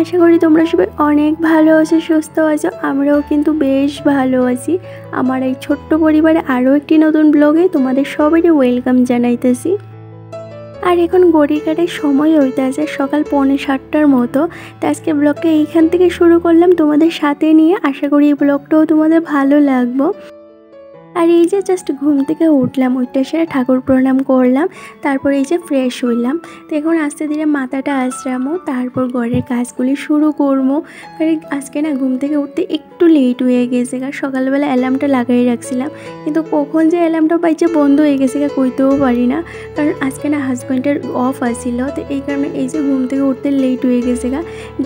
আশা করি তোমরা সবাই অনেক ভালো আছো, সুস্থ আছো। আমরাও কিন্তু বেশ ভালো আছি। আমার এই ছোট্ট পরিবারে আরও একটি নতুন ব্লগে তোমাদের সবাইকে ওয়েলকাম জানাইতেছি। আর এখন ঘড়ির কাটার সময় হইতে আছে সকাল 6:45টার মতো। তো আজকে ব্লগটা এইখান থেকে শুরু করলাম তোমাদের সাথে নিয়ে। আশা করি এই ব্লগটাও তোমাদের ভালো লাগবে। আর এই যে জাস্ট ঘুম থেকে উঠলাম, ওইটা সেরে ঠাকুর প্রণাম করলাম, তারপর এই যে ফ্রেশ হইলাম। তো এখন আস্তে ধীরে মাথাটা আঁচড়ামো, তারপর ঘরের কাজগুলি শুরু করবো। কারণ আজকে না ঘুম থেকে উঠতে একটু লেট হয়ে গেছে, কারণ সকালবেলা অ্যালার্মটা লাগাই রাখছিলাম, কিন্তু কখন যে অ্যালার্মটা পাইছে বন্ধ হয়ে গেছে কইতেও পারি না। কারণ আজকে না হাজব্যান্ডের অফ আসছিল, তো এই কারণে এই যে ঘুম থেকে উঠতে লেট হয়ে গেছে।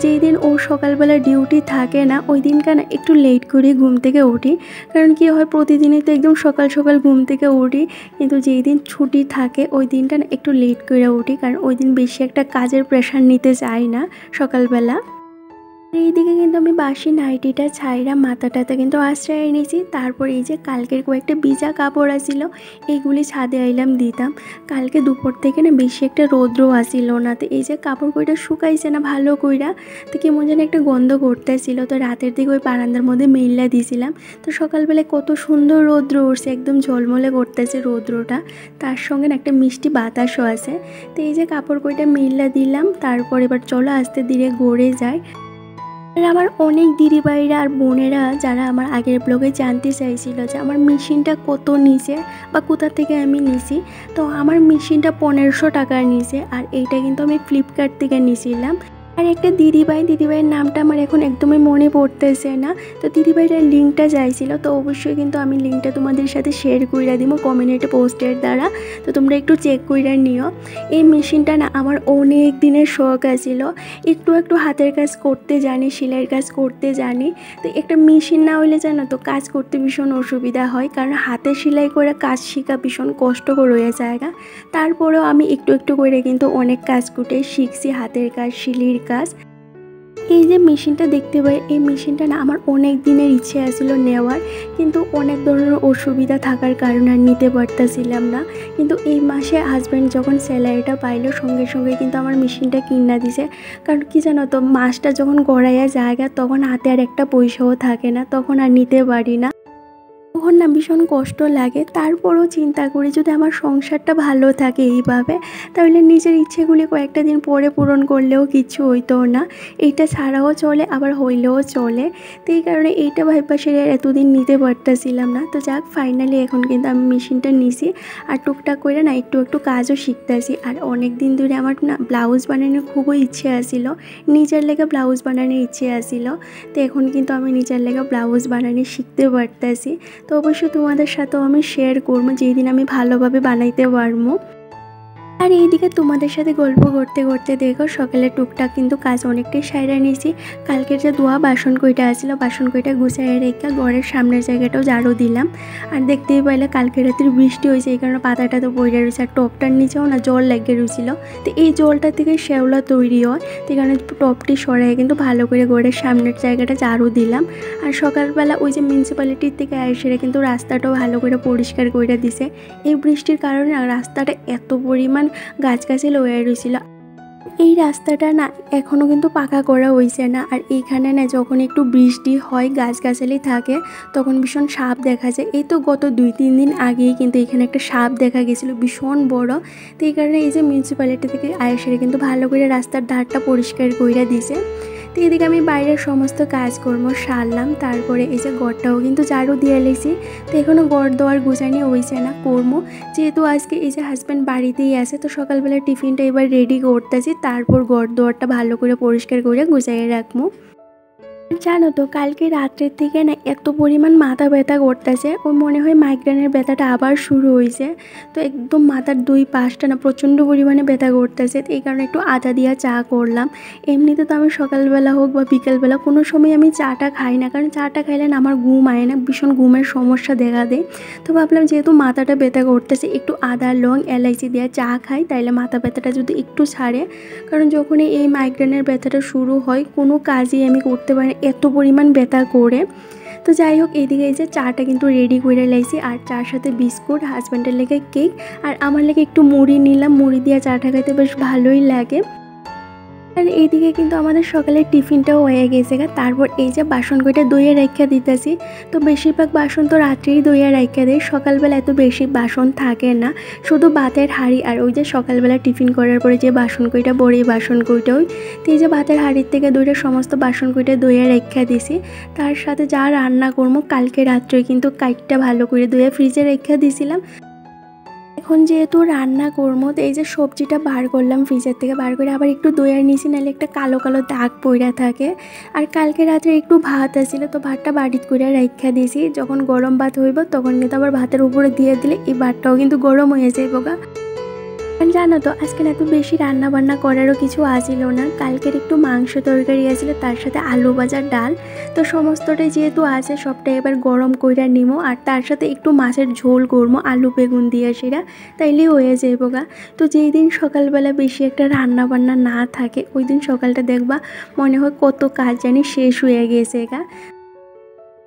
যেই দিন ও সকালবেলা ডিউটি থাকে না ওই দিনটা না একটু লেট করে ঘুম থেকে উঠি। কারণ কি হয়, প্রতিদিনই তো একদম সকাল সকাল ঘুম থেকে উঠি, কিন্তু যেই দিন ছুটি থাকে ওই দিনটা না একটু লেট করে উঠি, কারণ ওই দিন বেশি একটা কাজের প্রেশার নিতে চাই না সকালবেলা। এইদিকে কিন্তু আমি বাসি নাইটিটা ছাইরা মাথাটাতে কিন্তু আশ্রয় নিয়েছি। তারপর এই যে কালকের কয়েকটা ভিজা কাপড় আসিল, এইগুলি ছাদে আইলাম দিতাম। কালকে দুপুর থেকে না বেশি একটা রৌদ্র আসিল না, তো এই যে কাপড় কইটা শুকাইছে না ভালো কইরা, তো কেমন যেন একটা গন্ধ করতেছিল। তো রাতের দিকে ওই বারান্দার মধ্যে মেইলা দিয়েছিলাম। তো সকালবেলায় কত সুন্দর রৌদ্র উঠছে, একদম ঝলমলে করতেছে রৌদ্রটা, তার সঙ্গে না একটা মিষ্টি বাতাসও আছে। তো এই যে কাপড় কইটা মেইলা দিলাম, তারপর এবার চলো আস্তে ধীরে গড়ে যায়। আর আমার অনেক দিদিভাইরা আর বোনেরা যারা আমার আগের ব্লগে জানতে চাইছিল যে আমার মেশিনটা কত নিচে বা কোথা থেকে আমি নিছি, তো আমার মেশিনটা 1500 টাকার নিচে। আর এইটা কিন্তু আমি ফ্লিপকার্ট থেকে নিয়েছিলাম। আর একটা দিদিভাইয়ের নামটা আমার এখন একদমই মনে পড়তেছে না। তো দিদিভাইটার লিঙ্কটা চাইছিল, তো অবশ্যই কিন্তু আমি লিঙ্কটা তোমাদের সাথে শেয়ার করে দিব কমিউনিটি পোস্টের দ্বারা। তো তোমরা একটু চেক করে নিও। এই মেশিনটা না আমার অনেক দিনের শখ আছিল, একটু হাতের কাজ করতে জানি, সেলাইয়ের কাজ করতে জানি। তো একটা মেশিন না হইলে জানো তো কাজ করতে ভীষণ অসুবিধা হয়, কারণ হাতে সেলাই করে কাজ শেখা ভীষণ কষ্টকর হয়ে যায়। তারপরেও আমি একটু করে কিন্তু অনেক কাজ কুটে শিখছি, হাতের কাজ, শিলির কাজ। এই যে মেশিনটা দেখতে পাই, এই মেশিনটা না আমার অনেক দিনের ইচ্ছে আছিল নেওয়ার, কিন্তু অনেক ধরনের অসুবিধা থাকার কারণে আর নিতে পারতেছিলাম না। কিন্তু এই মাসে হাজব্যান্ড যখন স্যালারিটা পাইলো সঙ্গে সঙ্গে কিন্তু আমার মেশিনটা কিনা দিছে। কারণ কি জানো তো, মাসটা যখন গড়াইয়া জায়গা তখন হাতে আর একটা পয়সাও থাকে না, তখন আর নিতে পারি না, তখন না ভীষণ কষ্ট লাগে। তারপরও চিন্তা করি যদি আমার সংসারটা ভালো থাকে এইভাবে, তাহলে নিজের ইচ্ছেগুলি কয়েকটা দিন পরে পূরণ করলেও কিছু হইতো না, এইটা ছাড়াও চলে আবার হইলেও চলে। তো এই কারণে এইটা ভাইবা সেরে এতদিন নিতে পারতেছিলাম না। তো যাক, ফাইনালি এখন কিন্তু আমি মেশিনটা নিছি, আর টুকটাক করে না একটু কাজও শিখতেছি। আর অনেক দিন ধরে আমার না ব্লাউজ বানানোর খুবই ইচ্ছে আসিল, নিজের লেগে ব্লাউজ বানানোর ইচ্ছে আসিল। তো এখন কিন্তু আমি নিজের লেগে ব্লাউজ বানানো শিখতে পারতেছি। তো অবশ্যই তোমাদের সাথেও আমি শেয়ার করবো যেই দিন আমি ভালোভাবে বানাইতে পারবো। আর এইদিকে তোমাদের সাথে গল্প করতে করতে দেখো সকালে টুকটাক কিন্তু কাজ অনেকটাই সাইরা নিয়েছি। কালকের যে ধোয়া বাসন কইটা আসছিল, বাসন কইটা গুছাইয়ে রেখে ঘরের সামনের জায়গাটাও ঝাড়ু দিলাম। আর দেখতেই পাইলে কালকে রাতের বৃষ্টি হয়েছে, এই কারণে পাতাটা তো পড়ে রয়েছে, আর টপটার নিচেও না জল লেগে রয়েছিল। তো এই জলটা থেকে শ্যাওলা তৈরি হয়, তো এই কারণে টপটি সরাই কিন্তু ভালো করে ঘরের সামনের জায়গাটা ঝাড়ু দিলাম। আর সকালবেলা ওই যে মিউনিসিপ্যালিটির থেকে এসে কিন্তু রাস্তাটাও ভালো করে পরিষ্কার করে দিছে। এই বৃষ্টির কারণে রাস্তাটা এত পরিমাণ গাছগাছালি হয়ে রয়েছিল। এই রাস্তাটা না এখনও কিন্তু পাকা করা হয়েছে না। আর এইখানে না যখন একটু বৃষ্টি হয় গাছগাছালি থাকে তখন ভীষণ সাপ দেখা যায়। এই তো গত 2-3 দিন আগেই কিন্তু এখানে একটা সাপ দেখা গেছিলো ভীষণ বড়। তো এই কারণে এই যে মিউনিসিপ্যালিটি থেকে আয়েসে কিন্তু ভালো করে রাস্তার ধারটা পরিষ্কার করে দিছে। তো এদিকে আমি বাইরের সমস্ত কাজকর্ম সারলাম, তারপরে এই যে ঘরটাও কিন্তু ঝাড়ু দিয়ে লেছি। তো এখনও ঘর দোয়ার গুছানি হয়েছে না, করবো যেহেতু আজকে এই যে হাজব্যান্ড বাড়িতেই আছে। তো সকালবেলা টিফিনটা এবার রেডি করতেছি, তারপর ঘর দোয়ারটা ভালো করে পরিষ্কার করে গুছাইয়ে রাখবো। জানো তো কালকে রাত্রের থেকে না এত পরিমাণ মাথা ব্যথা করতেছে, ও মনে হয় মাইগ্রেনের ব্যথাটা আবার শুরু হয়েছে। তো একদম মাথার 2 পাশটা না প্রচণ্ড পরিমাণে ব্যথা করতেছে। এই কারণে একটু আদা দিয়া চা করলাম। এমনিতে তো আমি সকালবেলা হোক বা বিকেলবেলা কোনো সময় আমি চাটা খাই না, কারণ চাটা খাইলে না আমার ঘুম আয় না, ভীষণ ঘুমের সমস্যা দেখা দেয়। তো ভাবলাম যেহেতু মাথাটা ব্যথা করতেছে একটু আদা, লং, এলাইচি দিয়ে চা খাই, তাইলে মাথা ব্যথাটা যদি একটু ছাড়ে। কারণ যখনই এই মাইগ্রেনের ব্যথাটা শুরু হয় কোনো কাজই আমি করতে পারি, এত পরিমাণ ব্যথা করে। তো যাই হোক, এদিকে এই যে চাটা কিন্তু রেডি করে লাইছি, আর চার সাথে বিস্কুট, হাজব্যান্ডের লেগে কেক, আর আমার লেগে একটু মুড়ি নিলাম। মুড়ি দিয়ে চাটা খাইতে বেশ ভালোই লাগে। আর এইদিকে কিন্তু আমাদের সকালের টিফিনটাও হয়ে গেছে। তারপর এই যে বাসন কইটা ধুয়ে রাইখা দিতেছি। তো বেশিরভাগ বাসন তো রাত্রেই ধুয়ে রাইখা দেয়, সকালবেলা এত বেশি বাসন থাকে না, শুধু ভাতের হাঁড়ি আর ওই যে সকালবেলা টিফিন করার পরে যে বাসন কইটা বড়ি বাসন কইটা ওই। তো এই যে ভাতের হাঁড়ির থেকে ধুয়ে সমস্ত বাসন কইটা ধুয়ে রাইখা দিছি। তার সাথে যা রান্না করবো কালকে রাত্রে কিন্তু কাইটটা ভালো করে ধুয়ে ফ্রিজে রাইখা দিছিলাম। এখন যেহেতু রান্না করবো তো এই যে সবজিটা বার করলাম ফ্রিজের থেকে, বার করে আবার একটু দইয়ার নিছি, নাহলে একটা কালো কালো দাগ পইরা থাকে। আর কালকে রাত্রে একটু ভাত আসছিল, তো ভাতটা বাড়িতে করে রাইখা দিয়েছি, যখন গরম ভাত হইব তখন কিন্তু আবার ভাতের উপরে দিয়ে দিলে এই ভাতটাও কিন্তু গরম হয়ে যাইব গা। জানো তো আজকে এত বেশি রান্না বান্না করারও কিছু আসিল না, কালকের একটু মাংস তরকারি আসছিল, তার সাথে আলু ভাজা ডাল। তো সমস্তটাই যেহেতু আছে সবটা এবার গরম কইরা নিমো, আর তার সাথে একটু মাছের ঝোল করবো আলু বেগুন দিয়ে, সেটা তাইলে হয়ে যাইব গা। তো যেই দিন সকালবেলা বেশি একটা রান্না বান্না না থাকে ওই দিন সকালটা দেখবা মনে হয় কত কাজ জানি শেষ হয়ে গেছে গা।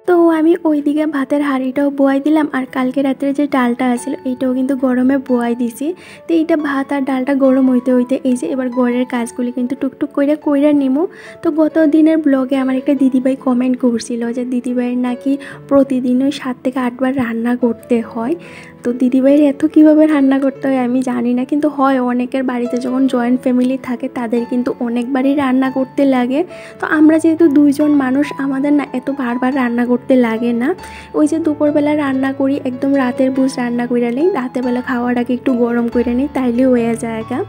তো আমি ওইদিকে ভাতের হাঁড়িটাও বয়াই দিলাম, আর কালকে রাত্রে যে ডালটা আছিল এইটাও কিন্তু গরমে বয়াই দিছি। তো এইটা ভাত আর ডালটা গরম হইতে হইতে এই যে এবার ঘরের কাজগুলি কিন্তু টুকটুক কইরা নিমো। তো গত দিনের ব্লগে আমার একটা দিদিভাই কমেন্ট করছিল যে দিদিভাইয়ের নাকি প্রতিদিন ওই 7 থেকে 8 বার রান্না করতে হয়। তো দিদিভাইয়ের এত কীভাবে রান্না করতে হয় আমি জানি না, কিন্তু হয় অনেকের বাড়িতে যখন জয়েন্ট ফ্যামিলি থাকে তাদের কিন্তু অনেকবারই রান্না করতে লাগে। তো আমরা যেহেতু 2 জন মানুষ, আমাদের না এত বারবার রান্না করতে লাগে না। ওই যে দুপুরবেলা রান্না করি একদম রাতের বুঝ রান্না করে নিই, রাতেরবেলা খাওয়ার আগে একটু গরম করে নিই, তাইলে হয়ে যায় গা।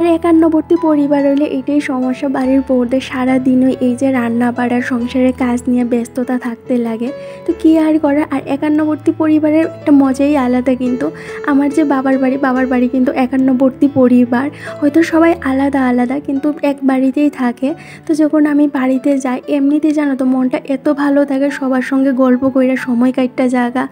আর একান্নবর্তী পরিবার হলে এটাই সমস্যা, বাড়ির বউদের সারাদিনই এই যে রান্না বাড়ার সংসারের কাজ নিয়ে ব্যস্ততা থাকতে লাগে। তো কী আর করার। আর একান্নবর্তী পরিবারের একটা মজাই আলাদা। কিন্তু আমার যে বাবার বাড়ি কিন্তু একান্নবর্তী পরিবার, হয়তো সবাই আলাদা আলাদা কিন্তু এক বাড়িতেই থাকে। তো যখন আমি বাড়িতে যাই এমনিতেই জানো তো মনটা এত ভালো থাকে, সবার সঙ্গে গল্প কইরা সময় কাটটা জায়গা,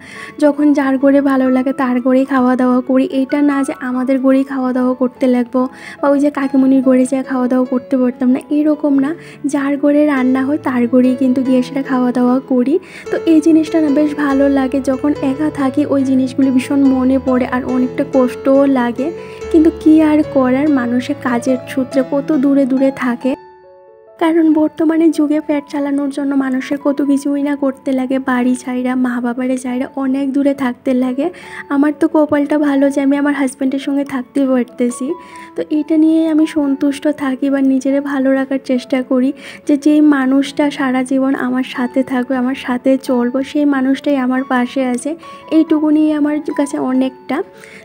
যখন যার ঘরে ভালো লাগে তার ঘরেই খাওয়া দাওয়া করি, এইটা না যে আমাদের ঘরেই খাওয়া দাওয়া করতে লাগবো বা ওই যে কাকিমুনির ঘরে যা খাওয়া দাওয়া করতে পারতাম না, এরকম না, যার ঘরে রান্না হয় তার ঘরেই কিন্তু গিয়ে সেটা খাওয়া দাওয়া করি। তো এই জিনিসটা না বেশ ভালো লাগে, যখন একা থাকি ওই জিনিসগুলি ভীষণ মনে পড়ে আর অনেকটা কষ্টও লাগে। কিন্তু কি আর করার, মানুষের কাজের সূত্রে কত দূরে দূরে থাকে। কারণ বর্তমানে যুগে পেট চালানোর জন্য মানুষের কত কিছুই না করতে লাগে, বাড়ি ছাইরা মা বাবারে ছাইরা অনেক দূরে থাকতে লাগে। আমার তো কপালটা ভালো যে আমি আমার হাজব্যান্ডের সঙ্গে থাকতে পারতেছি। তো এটা নিয়ে আমি সন্তুষ্ট থাকি বা নিজেরে ভালো রাখার চেষ্টা করি যে যেই মানুষটা সারা জীবন আমার সাথে থাকবে, আমার সাথে চলবো, সেই মানুষটাই আমার পাশে আছে, এইটুকুনি আমার কাছে অনেকটা।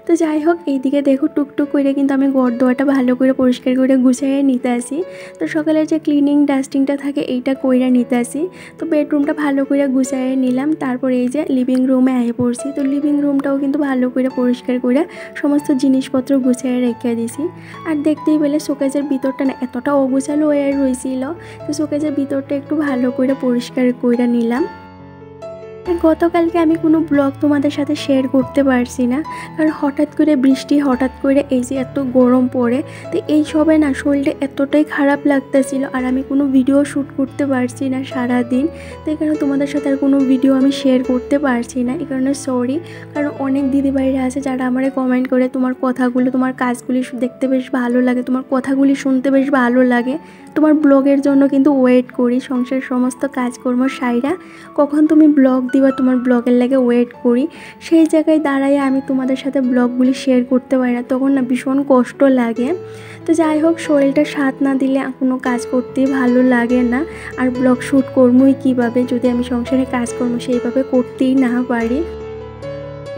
তো যাই হোক, এইদিকে দেখো টুকটুক করে কিন্তু আমি ঘর দোয়াটা ভালো করে পরিষ্কার করে গুছিয়ে নিতে আসি। তো সকালে যে ক্লিনিং ডাস্টিংটা থাকে এইটা কইরা নিতে আসি। তো বেডরুমটা ভালো করে গুছিয়ে নিলাম, তারপর এই যে লিভিং রুমে আয়ে পড়ছি। তো লিভিং রুমটাও কিন্তু ভালো করে পরিষ্কার করে সমস্ত জিনিসপত্র গুছিয়ে রেখে দিছি। আর দেখতেই পেলে শোকেজের ভিতরটা না এতটা অগুছালো হয়ে রয়েছিল, তো শোকেজের ভিতরটা একটু ভালো করে পরিষ্কার করে নিলাম। গতকালকে আমি কোনো ব্লগ তোমাদের সাথে শেয়ার করতে পারছি না, কারণ হঠাৎ করে বৃষ্টি, হঠাৎ করে এই যে এত গরম পড়ে, তো এই সবে না শরীরটা এতটাই খারাপ লাগতেছিল, আর আমি কোনো ভিডিও শ্যুট করতে পারছি না সারাদিন। তো এই কারণে তোমাদের সাথে আর কোনো ভিডিও আমি শেয়ার করতে পারছি না, এই কারণে সরি। কারণ অনেক দিদিভাইরা আছে যারা আমারে কমেন্ট করে তোমার কথাগুলো, তোমার কাজগুলি দেখতে বেশ ভালো লাগে, তোমার কথাগুলি শুনতে বেশ ভালো লাগে, তোমার ব্লগের জন্য কিন্তু ওয়েট করি, সংসারের সমস্ত কাজকর্ম সাইরা কখন তুমি ব্লগ দিবা, তোমার ব্লগের লাগে ওয়েট করি। সেই জায়গায় দাঁড়াই আমি তোমাদের সাথে ব্লগগুলি শেয়ার করতে পারি না, তখন না ভীষণ কষ্ট লাগে। তো যাই হোক, শরীরটা সাথ না দিলে কোনো কাজ করতেই ভালো লাগে না, আর ব্লগ শ্যুট করবই কীভাবে যদি আমি সংসারে কাজকর্ম সেইভাবে করতেই না পারি।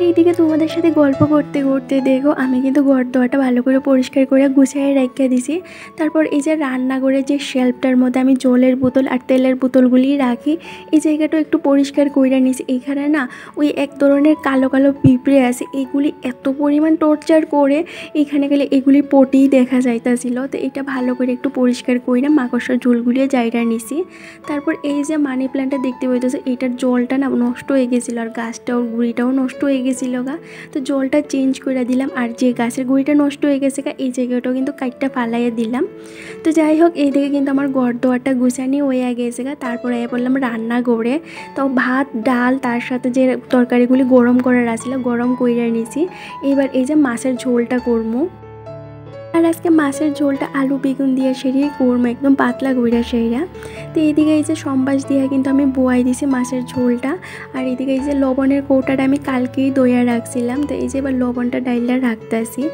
এইদিকে তোমাদের সাথে গল্প করতে করতে দেখো আমি কিন্তু ঘর দোয়াটা ভালো করে পরিষ্কার করে গুছিয়ে রেখে দিছি। তারপর এই যে রান্নাঘরে যে শেলফটার মধ্যে আমি জলের বোতল আর তেলের বোতলগুলি রাখি, এই জায়গাটাও একটু পরিষ্কার করে নিছি। এইখানে না ওই এক ধরনের কালো কালো পিঁপড়ে আছে, এগুলি এত পরিমাণ টর্চার করে, এখানে গেলে এগুলি পটিই দেখা যাইতেছিল। তো এটা ভালো করে একটু পরিষ্কার করে মাকড়সার ঝোলগুলিও জায়গা নিছি। তারপর এই যে মানি প্ল্যান্টটা দেখতে পাইতেছে, এটার জলটা না নষ্ট হয়ে গেছিলো, আর গাছটাও গুঁড়িটাও নষ্ট হয়ে গেছিলো গা। তো জলটা চেঞ্জ করে দিলাম, আর যে গাছের গুঁড়িটা নষ্ট হয়ে গেছে গা এই জায়গাটাও কিন্তু কাটটা ফালাইয়ে দিলাম। তো যাই হোক, এইদিকে কিন্তু আমার ঘর দোয়ারটা গুছানি হয়ে গেছে গা। তারপরে বললাম রান্না করে, তো ভাত ডাল তার সাথে যে তরকারিগুলি গরম করার আসলে গরম করে নিছি। এবার এই যে মাছের ঝোলটা করবো। আর আজকে মাছের ঝোলটা আলু বেগুন দিয়ে সেরিয়ে করবো, একদম পাতলা গইরা সেরা। তো এইদিকে এই যে সম্বাস দিয়ে কিন্তু আমি বোয়াই দিছি মাছের ঝোলটা। আর এইদিকে এই যে লবণের কৌটাটা আমি কালকেই দইয়া রাখছিলাম, তো এই যে এবার লবণটা ডাইলা রাখতেছি।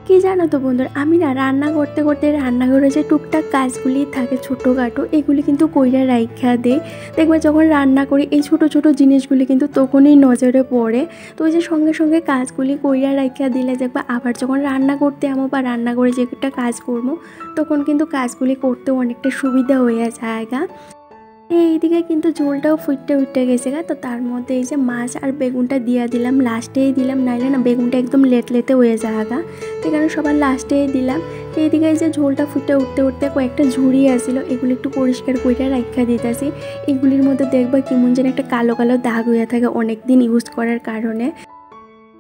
কি জানো তো বন্ধুরা, আমি না রান্না করতে করতে রান্নাঘরে যে টুকটাক কাজগুলি থাকে ছোটোখাটো, এগুলি কিন্তু কইরা রাইখা দেয়। দেখবে যখন রান্না করি এই ছোটো ছোটো জিনিসগুলি কিন্তু তখনই নজরে পড়ে। তো ওই যে সঙ্গে সঙ্গে কাজগুলি কইরা রাইখা দিলে দেখবা আবার যখন রান্না করতে আমো বা রান্না করে যে একটা কাজ করবো, তখন কিন্তু কাজগুলি করতেও অনেকটা সুবিধা হয়ে যায়। এইদিকে কিন্তু ঝোলটাও ফুটতে গেছে গা। তো তার মধ্যে এই যে মাছ আর বেগুনটা দিয়ে দিলাম, লাস্টেই দিলাম, নাইলে না বেগুনটা একদম লেতে হয়ে যায় গা। তো এখানে সবার লাস্টেই দিলাম। তো এইদিকে এই যে ঝোলটা উঠতে কয়েকটা ঝুড়ি আসছিল, এগুলো একটু পরিষ্কার করে রাখা দিতেছি। এগুলির মধ্যে দেখবা কেমন যেন একটা কালো কালো দাগ হয়ে থাকে অনেক দিন ইউজ করার কারণে।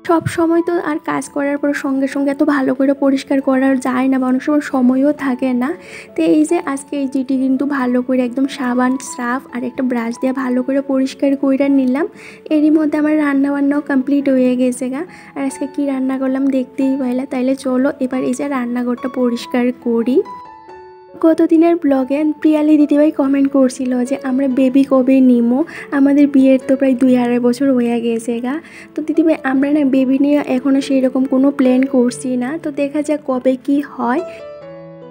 সব সময় তো আর কাজ করার পর সঙ্গে সঙ্গে এত ভালো করে পরিষ্কার করা যায় না, বা অনেক সময় সময়ও থাকে না। তো এই যে আজকে এই জিটি কিন্তু ভালো করে একদম সাবান সার্ফ আর একটা ব্রাশ দিয়ে ভালো করে পরিষ্কার করে নিলাম। এরই মধ্যে আমার রান্নাবান্নাও কমপ্লিট হয়ে গেছে গা। আর আজকে কী রান্না করলাম দেখতেই পাইলা। তাইলে চলো এবার এই যে রান্নাঘরটা পরিষ্কার করি। গতদিনের ব্লগে প্রিয়ালি দিদিভাই কমেন্ট করছিল যে আমরা বেবি কবে নিমো, আমাদের বিয়ের তো প্রায় 2-2.5 বছর হয়ে গেছে গা। তো দিদিভাই আমরা না বেবি নিয়ে এখনও সেই রকম কোনো প্ল্যান করছি না, তো দেখা যাক কবে কি হয়।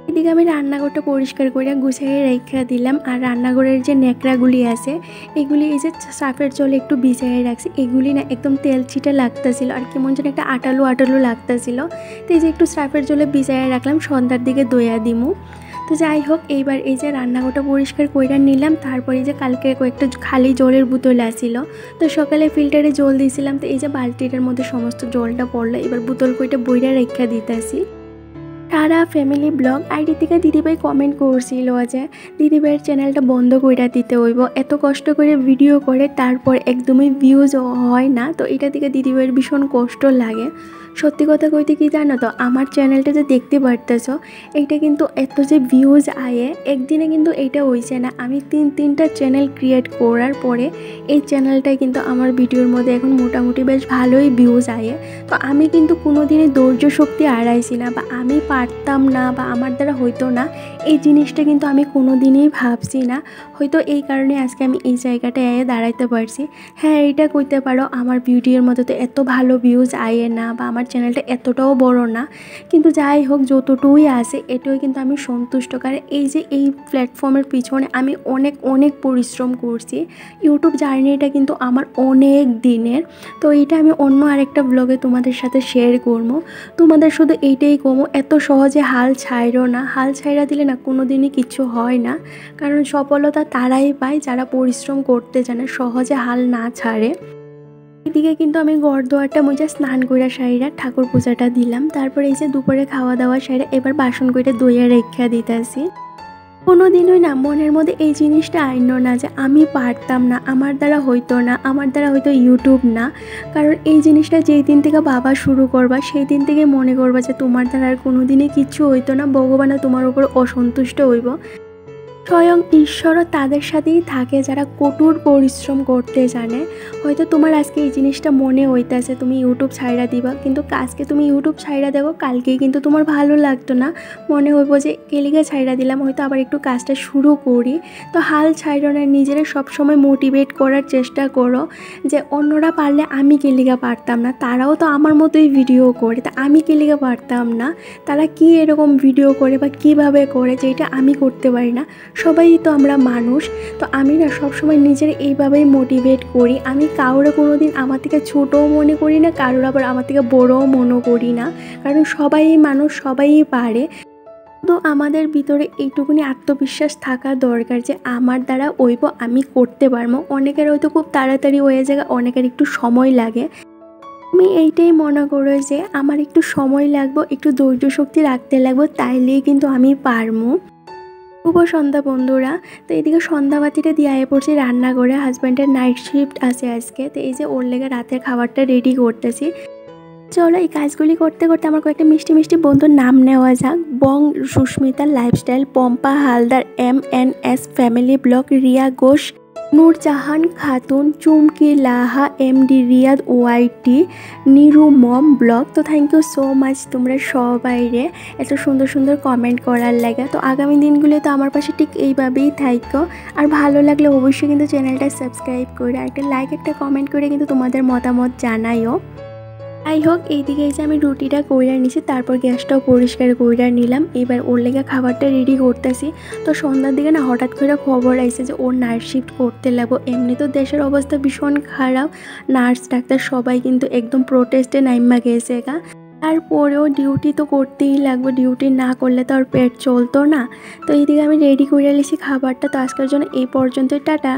এদিকে আমি রান্নাঘরটা পরিষ্কার করে গুছিয়ে রেখে দিলাম। আর রান্নাঘরের যে ন্যাকড়াগুলি আছে এগুলি এই যে সার্ফের জলে একটু ভিজিয়ে রাখছি, এগুলি না একদম তেল ছিটা লাগতেছিল আর কেমন যেন একটা আটালু আটালু লাগতেছিল। তো এই যে একটু সার্ফের জলে ভিজিয়ে রাখলাম, সন্ধ্যার দিকে দইয়া দিমু। তো যাই হোক, এইবার এই যে রান্নাঘরটা পরিষ্কার করে নিলাম। তারপরে যে কালকে কয়েকটা খালি জলের বোতল আসছিল, তো সকালে ফিল্টারে জল দিয়েছিলাম। তো এই যে বালতিটার মধ্যে সমস্ত জলটা পড়লো, এবার বোতল কইটা বইরা রেখা দিতেছি। সারা ফ্যামিলি ব্লগ আইডি থেকে দিদিভাই কমেন্ট করছিল যে দিদিভাইয়ের চ্যানেলটা বন্ধ করে দিতে হইব, এত কষ্ট করে ভিডিও করে তারপর একদমই ভিউজ হয় না। তো এটা থেকে দিদিভাইয়ের ভীষণ কষ্ট লাগে। সত্যি কথা কইতে কি জানো তো, আমার চ্যানেলটা যে দেখতে পারতেছ, এইটা কিন্তু এত যে ভিউজ আয়ে একদিনে কিন্তু এইটা হয়েছে না। আমি 3টা চ্যানেল ক্রিয়েট করার পরে এই চ্যানেলটাই কিন্তু আমার ভিডিওর মধ্যে এখন মোটামুটি বেশ ভালোই ভিউজ আয়ে। তো আমি কিন্তু কোনো দিনই ধৈর্য শক্তি হারাইছি না, বা আমি পারতাম না বা আমার দ্বারা হইতো না, এই জিনিসটা কিন্তু আমি কোনো দিনই ভাবছি না। হয়তো এই কারণে আজকে আমি এই জায়গাটায় আয়ে দাঁড়াইতে পারছি। হ্যাঁ, এইটা কইতে পারো আমার ভিডিওর মধ্যে তো এত ভালো ভিউজ আয়ে না, বা আমার চ্যানেলটা এতটাও বড় না, কিন্তু যাই হোক যতটুকুই আছে এটাই কিন্তু আমি সন্তুষ্ট। কারণ এই যে এই প্ল্যাটফর্মের পিছনে আমি অনেক অনেক পরিশ্রম করছি। ইউটিউব জার্নিটা কিন্তু আমার অনেক দিনের। তো এইটা আমি অন্য আরেকটা ব্লগে তোমাদের সাথে শেয়ার করবো। তোমাদের শুধু এইটাই কমো, এত সহজে হাল ছাইরো না। হাল ছাইরা দিলে না কোনো দিনই কিছু হয় না, কারণ সফলতা তারাই পায় যারা পরিশ্রম করতে জানে, সহজে হাল না ছাড়ে। এদিকে কিন্তু আমি ঘর দোয়ারটা মুছে স্নান কইরা সাইরা ঠাকুর পূজাটা দিলাম। তারপর এই যে দুপুরে খাওয়া দাওয়া সাইরা এবার বাসন কইটা দইয়া রেখা দিতেছি। কোনো দিনই না মনের মধ্যে এই জিনিসটা আইনো না যে আমি পারতাম না, আমার দ্বারা হইতো না, আমার দ্বারা হয়তো ইউটিউব না। কারণ এই জিনিসটা যেই দিন থেকে ভাবা শুরু করবা সেই দিন থেকে মনে করবা যে তোমার দ্বারা আর কোনো দিনই কিচ্ছু হইতো না, ভগবানও তোমার উপর অসন্তুষ্ট হইব। স্বয়ং ঈশ্বরও তাদের সাথেই থাকে যারা কঠোর পরিশ্রম করতে জানে। হয়তো তোমার আজকে এই জিনিসটা মনে হইতেছে তুমি ইউটিউব ছাইড়া দিবা, কিন্তু আজকে তুমি ইউটিউব ছাইড়া দেবো, কালকেই কিন্তু তোমার ভালো লাগতো না, মনে হইব যে কেলিগা ছাইড়া দিলাম, হয়তো আবার একটু কাজটা শুরু করি। তো হাল ছাইড়ো না, নিজেরা সবসময় মোটিভেট করার চেষ্টা করো যে অন্যরা পারলে আমি কেলিগা পারতাম না, তারাও তো আমার মতোই ভিডিও করে, তা আমি কেলিগা পারতাম না, তারা কি এরকম ভিডিও করে বা কিভাবে করে যেটা আমি করতে পারি না। সবাই তো আমরা মানুষ। তো আমি না সবসময় নিজের এইভাবেই মোটিভেট করি। আমি কারোর কোনো দিন আমার থেকে ছোটও মনে করি না, কারোর আবার আমার থেকে বড়ও মনে করি না, কারণ সবাই মানুষ, সবাই পারে। তো আমাদের ভিতরে এইটুকুনি আত্মবিশ্বাস থাকা দরকার যে আমার দ্বারা ওইব, আমি করতে পারবো। অনেকের হয়তো খুব তাড়াতাড়ি হয়ে যায়, অনেকের একটু সময় লাগে। আমি এইটাই মনে করি যে আমার একটু সময় লাগবে, একটু ধৈর্য শক্তি রাখতে লাগবে, তাইলেই কিন্তু আমি পারবো। শুভ সন্ধ্যা বন্ধুরা। তো এইদিকে সন্ধ্যাবাতিটা দিয়ে পড়ছি রান্নাঘরে। হাজব্যান্ডের নাইট শিফট আছে আজকে, তো এই যে ওর লেগে রাতের খাবারটা রেডি করতেছি। চলো এই কাজগুলি করতে করতে আমার কয়েকটা মিষ্টি মিষ্টি বন্ধুর নাম নেওয়া যাক। Bong Susmita lifestyle, Pampa Haldar, MNS family blog, Riya Ghosh, Nurjahan Khatun, Chumki Laha, MD Riyad YT, Niru mom blog. তো থ্যাংক ইউ সো মাচ তোমরা সবাইরে এত সুন্দর সুন্দর কমেন্ট করার লাগে। তো আগামী দিনগুলো তো আমার পাশে ঠিক এইভাবেই থাইকো। আর ভালো লাগলে অবশ্যই কিন্তু চ্যানেলটা সাবস্ক্রাইব করে একটা লাইক একটা কমেন্ট করে কিন্তু তোমাদের মতামত জানাইও। যাই হোক, এইদিকে এই যে আমি রুটিটা কইরা নিছি, তারপর গ্যাসটাও পরিষ্কার কইরা নিলাম। এবার ওর লেগে খাবারটা রেডি করতেছি। তো সন্ধ্যার দিকে না হঠাৎ করে খবর আইছে যে ওর নাইট শিফট করতে লাগবো। এমনি তো দেশের অবস্থা ভীষণ খারাপ, নার্স ডাক্তার সবাই কিন্তু একদম প্রোটেস্টে নাইমা গেছে গা। তারপরেও ডিউটি তো করতেই লাগবে, ডিউটি না করলে তো আর পেট চলতো না। তো এইদিকে আমি রেডি করে নিয়েছি খাবারটা। তো আজকের জন্য এই পর্যন্তই, টাটা।